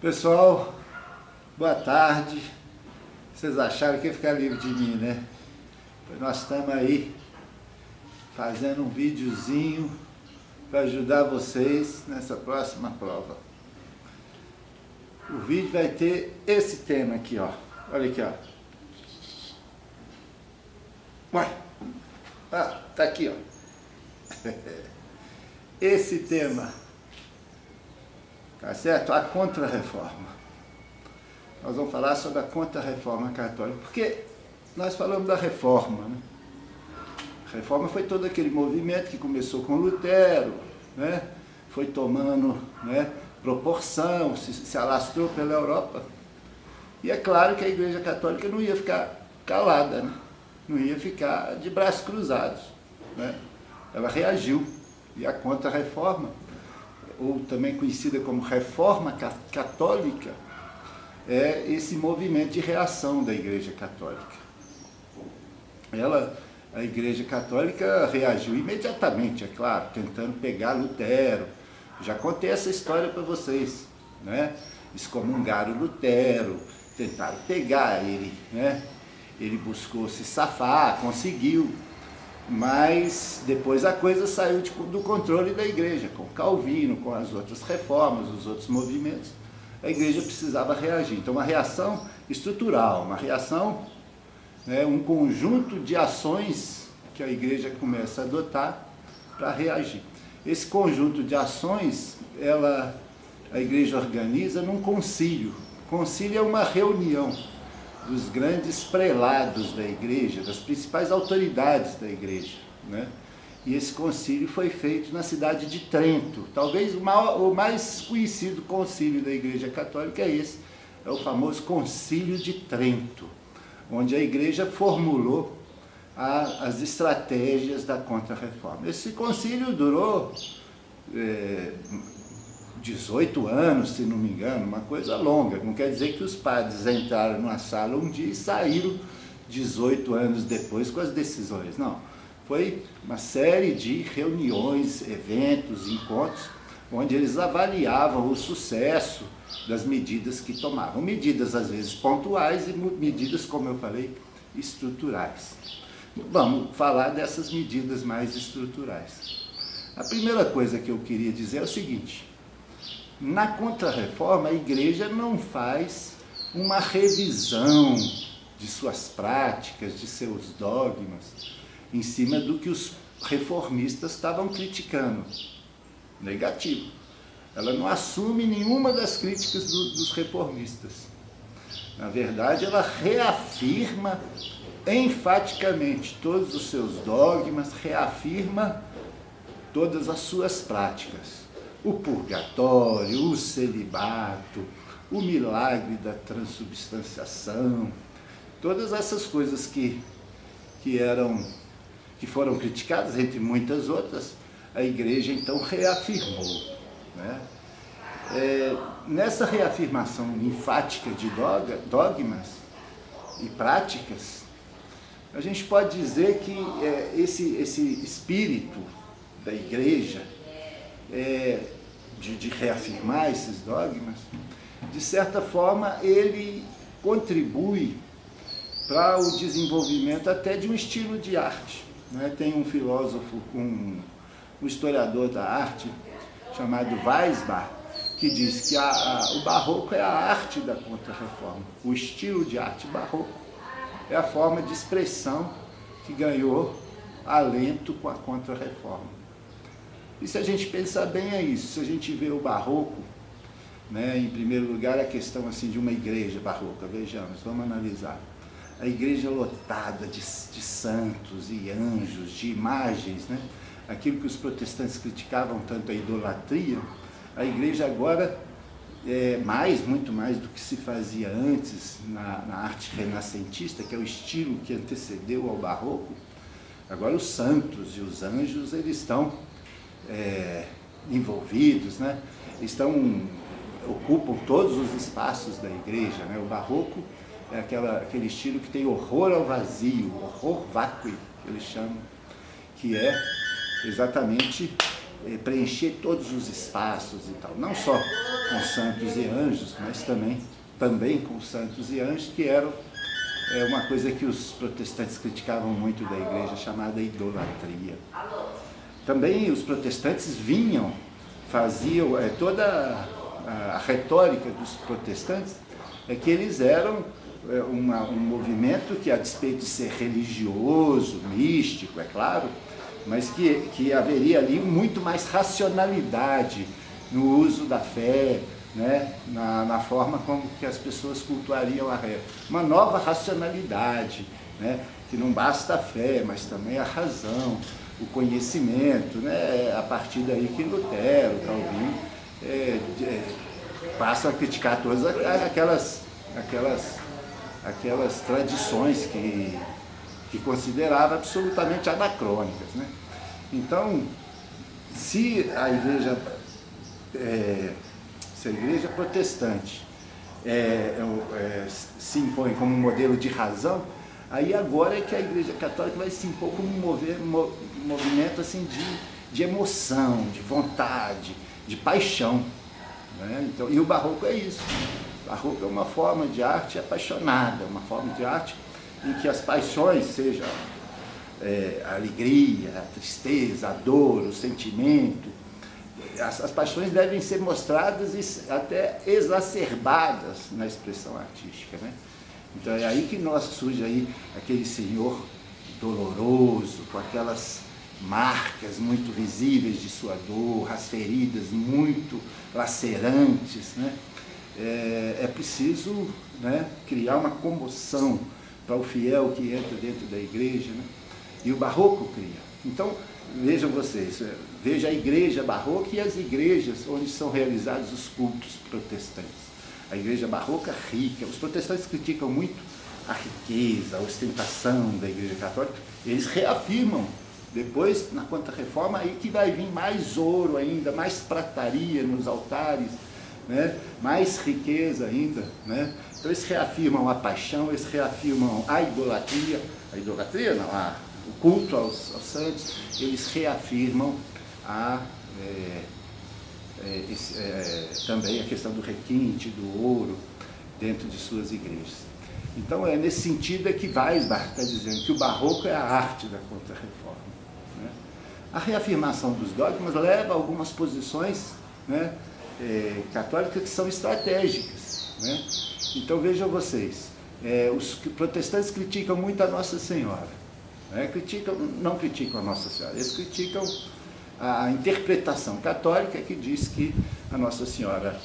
Pessoal, boa tarde. Vocês acharam que ia ficar livre de mim, né? Pois nós estamos aí fazendo um videozinho para ajudar vocês nessa próxima prova. O vídeo vai ter esse tema aqui, ó. Olha aqui, ó. Ué, tá aqui, ó. Esse tema, tá certo? A Contra-Reforma. Nós vamos falar sobre a Contra-Reforma Católica, porque nós falamos da Reforma, né? A Reforma foi todo aquele movimento que começou com Lutero, né? Foi tomando, né, proporção, se alastrou pela Europa. E é claro que a Igreja Católica não ia ficar calada, né? Não ia ficar de braços cruzados, né? Ela reagiu. E a Contra-Reforma, ou também conhecida como Reforma Católica, é esse movimento de reação da Igreja Católica. A Igreja Católica reagiu imediatamente, é claro, tentando pegar Lutero. Já contei essa história para vocês, né? Excomungaram Lutero, tentaram pegar ele, né? Ele buscou se safar, conseguiu, mas depois a coisa saiu do controle da Igreja, com Calvino, com as outras reformas, os outros movimentos. A Igreja precisava reagir. Então, uma reação estrutural, uma reação, né, um conjunto de ações que a Igreja começa a adotar para reagir. Esse conjunto de ações, a Igreja organiza num concílio. Concílio é uma reunião dos grandes prelados da Igreja, das principais autoridades da Igreja, né? E esse concílio foi feito na cidade de Trento. Talvez o mais conhecido concílio da Igreja Católica é esse, é o famoso Concílio de Trento, onde a Igreja formulou as estratégias da Contra-Reforma. Esse concílio durou 18 anos, se não me engano, uma coisa longa. Não quer dizer que os padres entraram numa sala um dia e saíram 18 anos depois com as decisões, não. Foi uma série de reuniões, eventos, encontros, onde eles avaliavam o sucesso das medidas que tomavam. Medidas, às vezes, pontuais e medidas, como eu falei, estruturais. Vamos falar dessas medidas mais estruturais. A primeira coisa que eu queria dizer é o seguinte: na Contra-Reforma, a Igreja não faz uma revisão de suas práticas, de seus dogmas, em cima do que os reformistas estavam criticando. Negativo. Ela não assume nenhuma das críticas dos reformistas. Na verdade, ela reafirma enfaticamente todos os seus dogmas, reafirma todas as suas práticas. O purgatório, o celibato, o milagre da transubstanciação, todas essas coisas que foram criticadas, entre muitas outras, a Igreja então reafirmou, né? Nessa reafirmação enfática de dogmas e práticas, a gente pode dizer que esse espírito da Igreja, de reafirmar esses dogmas, de certa forma ele contribui para o desenvolvimento até de um estilo de arte, né? Tem um filósofo, um historiador da arte, chamado Weisbach, que diz que o barroco é a arte da Contra-Reforma. O estilo de arte barroco é a forma de expressão que ganhou alento com a Contra-Reforma. E se a gente pensar bem é isso, se a gente vê o barroco, né, em primeiro lugar a questão assim, de uma igreja barroca, vejamos, vamos analisar. A igreja lotada de santos e anjos, de imagens, né? Aquilo que os protestantes criticavam tanto, a idolatria, a igreja agora, muito mais do que se fazia antes na arte renascentista, que é o estilo que antecedeu ao barroco. Agora os santos e os anjos, eles estão envolvidos, né? Ocupam todos os espaços da igreja, né? O barroco é aquele estilo que tem horror ao vazio, horror vacui, que eles chamam, que é exatamente preencher todos os espaços e tal. Não só com santos e anjos, mas também com santos e anjos, que eram uma coisa que os protestantes criticavam muito da igreja, chamada idolatria. Também os protestantes faziam toda a retórica dos protestantes é que eles eram um movimento que, a despeito de ser religioso, místico, é claro, mas que haveria ali muito mais racionalidade no uso da fé, né? na forma como que as pessoas cultuariam a fé. Uma nova racionalidade, né? Que não basta a fé, mas também a razão, o conhecimento, né? A partir daí que Lutero, Calvino, passam a criticar todas aquelas tradições que considerava absolutamente anacrônicas, né? Então, se a igreja protestante se impõe como um modelo de razão, aí agora é que a igreja católica vai se impor como um movimento assim, de emoção, de vontade, de paixão, né? Então, e o barroco é isso. O barroco é uma forma de arte apaixonada, uma forma de arte em que as paixões, seja a alegria, a tristeza, a dor, o sentimento, as paixões devem ser mostradas e até exacerbadas na expressão artística, né? Então é aí que surge aí aquele senhor doloroso, com aquelas marcas muito visíveis de sua dor, as feridas muito lacerantes, né? É preciso, né, criar uma comoção para o fiel que entra dentro da igreja, né? E o barroco cria. Então, vejam vocês, veja a igreja barroca e as igrejas onde são realizados os cultos protestantes. A igreja barroca rica, os protestantes criticam muito a riqueza, a ostentação da igreja católica, eles reafirmam depois, na Contra-Reforma, aí que vai vir mais ouro ainda, mais prataria nos altares, né? Mais riqueza ainda, né? Então eles reafirmam a paixão, eles reafirmam a idolatria não, o culto aos santos, eles reafirmam também a questão do requinte, do ouro, dentro de suas igrejas. Então é nesse sentido que Weisbach está dizendo que o barroco é a arte da Contra-Reforma, né? A reafirmação dos dogmas leva a algumas posições, né, católicas que são estratégicas, né? Então vejam vocês, os protestantes criticam muito a Nossa Senhora, né? Não criticam a Nossa Senhora, eles criticam a interpretação católica que diz que a Nossa Senhora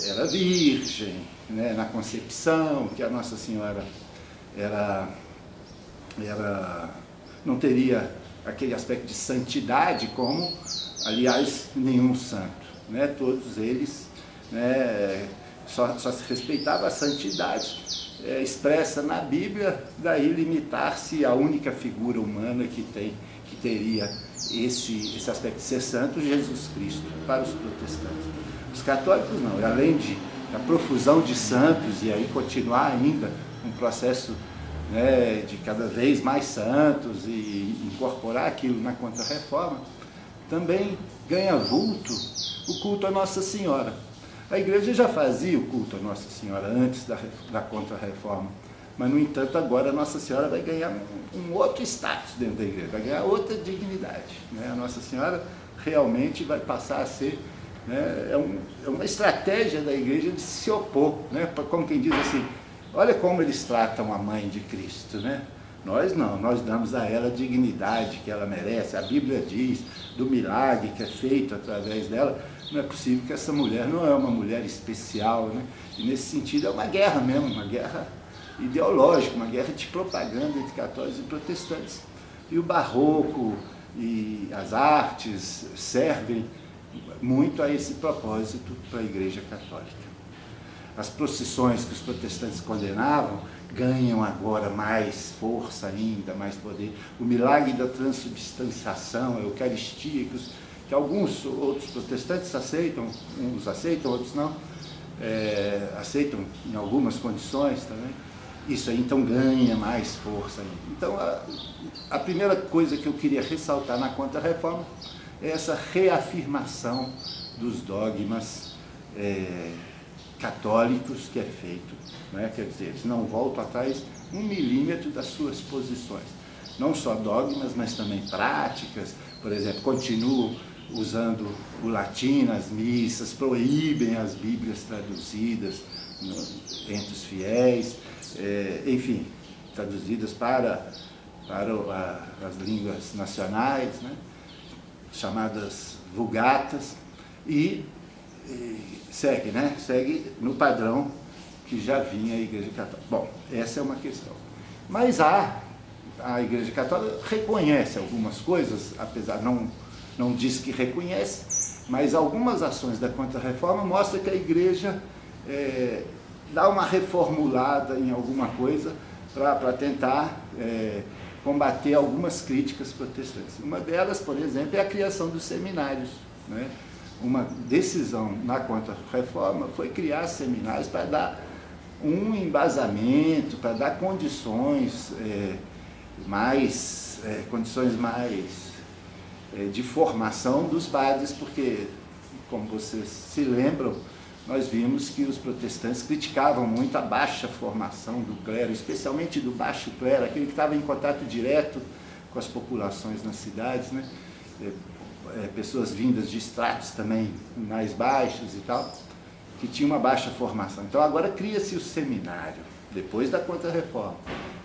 era virgem, né, na concepção, que a Nossa Senhora não teria aquele aspecto de santidade como, aliás, nenhum santo, né? Todos eles, né, só se respeitava a santidade expressa na Bíblia, daí limitar-se à única figura humana que teria esse aspecto de ser santo, Jesus Cristo, para os protestantes. Os católicos não, além da profusão de santos, e aí continuar ainda um processo, né, de cada vez mais santos e incorporar aquilo na Contra-Reforma, também ganha vulto o culto a Nossa Senhora. A igreja já fazia o culto a Nossa Senhora antes da Contra-Reforma, mas, no entanto, agora a Nossa Senhora vai ganhar um outro status dentro da igreja, vai ganhar outra dignidade, né? A Nossa Senhora realmente vai passar a ser, né, uma estratégia da igreja de se opor, né? Como quem diz assim, olha como eles tratam a mãe de Cristo, né? Nós não, nós damos a ela a dignidade que ela merece. A Bíblia diz do milagre que é feito através dela. Não é possível que essa mulher não é uma mulher especial, né? E nesse sentido é uma guerra mesmo, uma guerra ideológica, uma guerra de propaganda entre católicos e protestantes. E o barroco e as artes servem muito a esse propósito para a Igreja Católica. As procissões que os protestantes condenavam ganham agora mais força ainda, mais poder. O milagre da transubstanciação, a Eucaristia, que alguns outros protestantes aceitam, uns aceitam, outros não, aceitam em algumas condições também. Isso aí então ganha mais força ainda. Então a primeira coisa que eu queria ressaltar na Contra-Reforma é essa reafirmação dos dogmas católicos que é feito, né? Quer dizer, eles não voltam atrás 1 milímetro das suas posições. Não só dogmas, mas também práticas. Por exemplo, continuam usando o latim nas missas, proíbem as Bíblias traduzidas entre os fiéis, enfim, traduzidas para as línguas nacionais, né? Chamadas vulgatas, e segue, né? Segue no padrão que já vinha a Igreja Católica. Bom, essa é uma questão. Mas a Igreja Católica reconhece algumas coisas, apesar, não diz que reconhece, mas algumas ações da Contra-Reforma mostram que a Igreja dá uma reformulada em alguma coisa para tentar combater algumas críticas protestantes. Uma delas, por exemplo, é a criação dos seminários, né? Uma decisão na Contra-Reforma foi criar seminários para dar um embasamento, para dar condições mais de formação dos padres, porque, como vocês se lembram, nós vimos que os protestantes criticavam muito a baixa formação do clero, especialmente do baixo clero, aquele que estava em contato direto com as populações nas cidades, né? Pessoas vindas de estratos também mais baixos e tal, que tinham uma baixa formação. Então agora cria-se o seminário, depois da Contra-Reforma.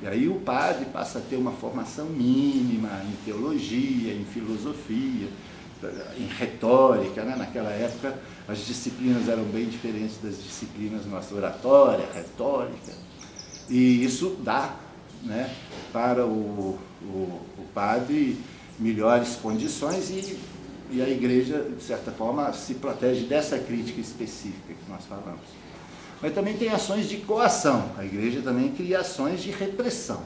E aí o padre passa a ter uma formação mínima em teologia, em filosofia, em retórica, né? Naquela época as disciplinas eram bem diferentes das disciplinas nossas, oratória, retórica, e isso dá, né, para o padre melhores condições e a Igreja, de certa forma, se protege dessa crítica específica que nós falamos. Mas também tem ações de coação, a Igreja também cria ações de repressão,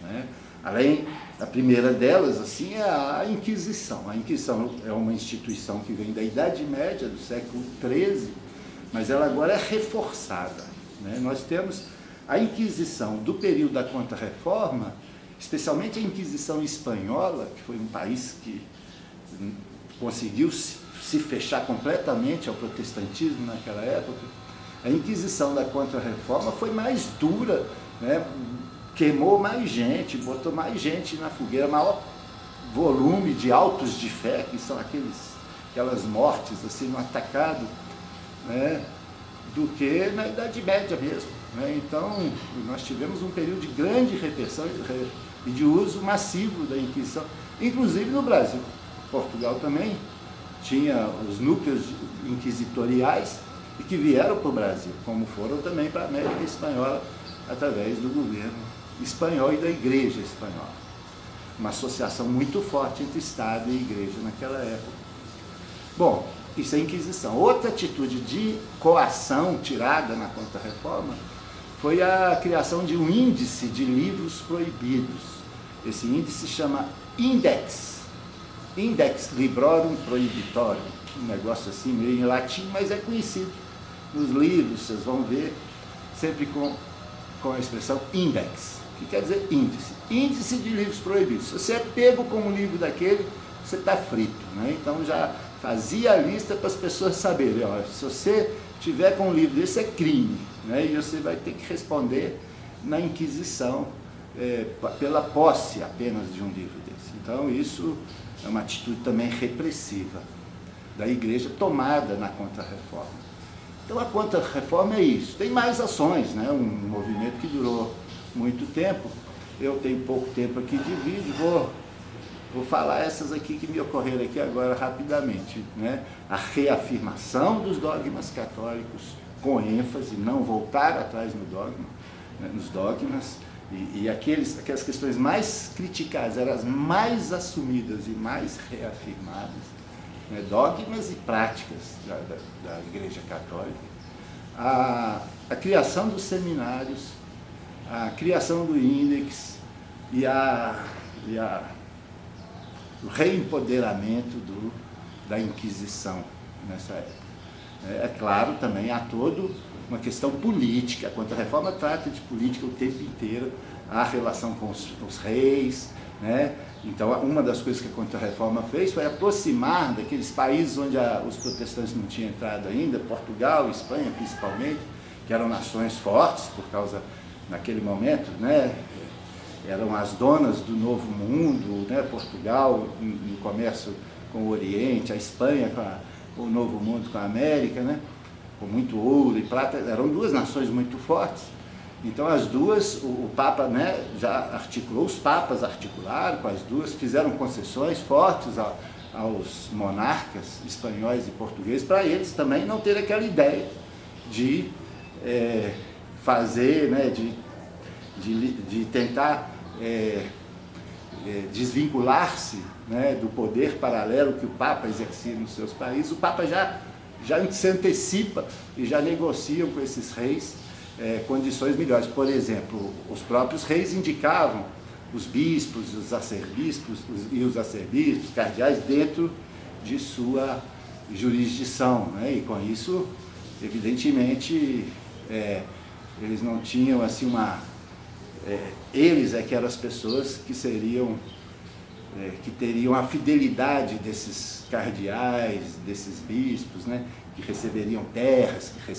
né? Além, a primeira delas, assim, é a Inquisição. A Inquisição é uma instituição que vem da Idade Média, do século XIII, mas ela agora é reforçada, né? Nós temos a Inquisição do período da Contra-Reforma, especialmente a Inquisição espanhola, que foi um país que conseguiu se fechar completamente ao protestantismo naquela época. A Inquisição da Contra-Reforma foi mais dura, né? Queimou mais gente, botou mais gente na fogueira, maior volume de autos de fé, que são aquelas mortes assim no atacado, né? Do que na Idade Média mesmo, né? Então, nós tivemos um período de grande repressão e de uso massivo da Inquisição, inclusive no Brasil. Portugal também tinha os núcleos inquisitoriais e que vieram para o Brasil, como foram também para a América Espanhola, através do governo espanhol e da Igreja Espanhola. Uma associação muito forte entre Estado e Igreja naquela época. Bom, isso é Inquisição. Outra atitude de coação tirada na Contra-Reforma foi a criação de um índice de livros proibidos. Esse índice se chama Index Librorum Prohibitorum, um negócio assim meio em latim, mas é conhecido nos livros, vocês vão ver, sempre com a expressão index, que quer dizer índice de livros proibidos. Se você é pego com um livro daquele, você está frito, né? Então já fazia a lista para as pessoas saberem, ó, se você tiver com um livro desse é crime, né? E você vai ter que responder na Inquisição pela posse apenas de um livro desse. Então isso é uma atitude também repressiva da Igreja tomada na Contra-Reforma. Então a Contra-Reforma é isso. Tem mais ações, né? Um movimento que durou muito tempo. Eu tenho pouco tempo aqui de vídeo, vou falar essas aqui que me ocorreram aqui agora rapidamente, né? A reafirmação dos dogmas católicos com ênfase, não voltar atrás no dogma, né? Nos dogmas, e aquelas questões mais criticadas eram as mais assumidas e mais reafirmadas, né? Dogmas e práticas da Igreja Católica. A criação dos seminários, a criação do índex e o reempoderamento da Inquisição nessa época. É claro, também há toda uma questão política. A Contra-Reforma trata de política o tempo inteiro, a relação com os reis, né? Então, uma das coisas que a Contra-Reforma fez foi aproximar daqueles países onde os protestantes não tinham entrado ainda, Portugal, Espanha principalmente, que eram nações fortes por causa, naquele momento, né? Eram as donas do Novo Mundo, né? Portugal no comércio com o Oriente, a Espanha com o Novo Mundo com a América, né? Com muito ouro e prata, eram duas nações muito fortes. Então as duas, o Papa, né, já articulou, os papas articularam com as duas, fizeram concessões fortes aos monarcas espanhóis e portugueses, para eles também não terem aquela ideia de fazer, né, de tentar desvincular-se, né, do poder paralelo que o Papa exercia nos seus países. O Papa já se antecipa e já negociam com esses reis condições melhores. Por exemplo, os próprios reis indicavam os bispos, os arcebispos e os arcebispos, cardeais, dentro de sua jurisdição, né? E com isso, evidentemente, eles não tinham assim eles que eram as pessoas que seriam, que teriam a fidelidade desses cardeais, desses bispos, né? Que receberiam terras, que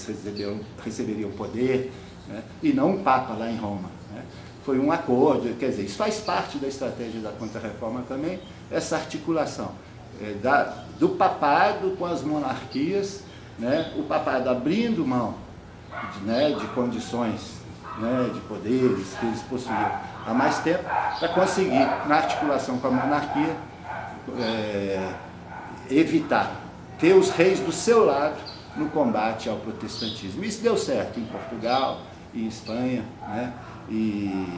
receberiam poder, né? E não um Papa lá em Roma, né? Foi um acordo, quer dizer, isso faz parte da estratégia da Contra-Reforma também, essa articulação do papado com as monarquias, né? O papado abrindo mão de condições, né, de poderes que eles possuíam há mais tempo, para conseguir, na articulação com a monarquia, evitar ter os reis do seu lado no combate ao protestantismo. Isso deu certo em Portugal, em Espanha, né, e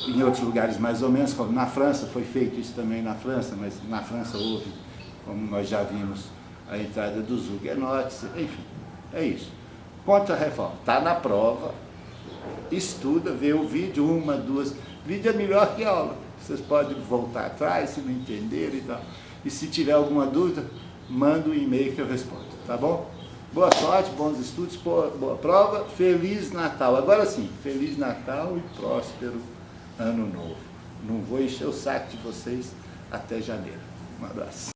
em outros lugares mais ou menos, como na França, foi feito isso também na França, mas na França houve, como nós já vimos, a entrada dos huguenotes, enfim, é isso. Contra-Reforma, está na prova, estuda, vê o vídeo, uma, duas, vídeo é melhor que aula, vocês podem voltar atrás se não entenderem e tal, e se tiver alguma dúvida, manda um e-mail que eu respondo, tá bom? Boa sorte, bons estudos, boa prova, Feliz Natal. Agora sim, Feliz Natal e próspero Ano Novo. Não vou encher o saco de vocês até janeiro. Um abraço.